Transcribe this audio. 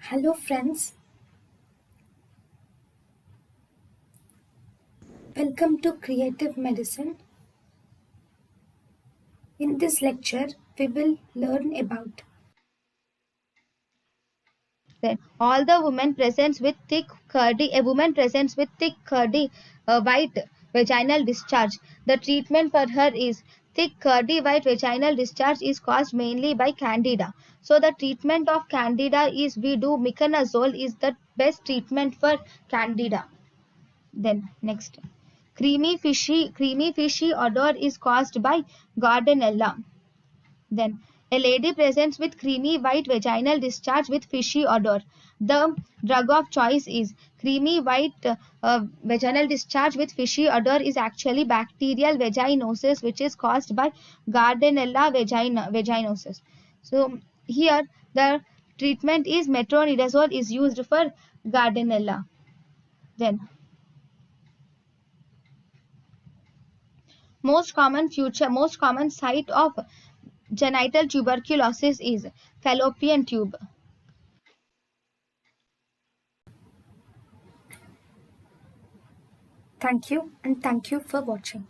Hello friends, welcome to Creative Medicine. In this lecture, we will learn about Then all the women presents with thick curdy a woman presents with thick curdy white vaginal discharge. The treatment for her is thick curdy white vaginal discharge is caused mainly by candida. So the treatment of candida is we do metronidazole is the best treatment for candida. Then next, creamy fishy odor is caused by Gardnerella. Then, a lady presents with creamy white vaginal discharge with fishy odor. The drug of choice is creamy white vaginal discharge with fishy odor is actually bacterial vaginosis, which is caused by Gardnerella vaginosis. So here the treatment is metronidazole is used for Gardnerella. Then most common site of genital tuberculosis is fallopian tube. thank you and thank you for watching.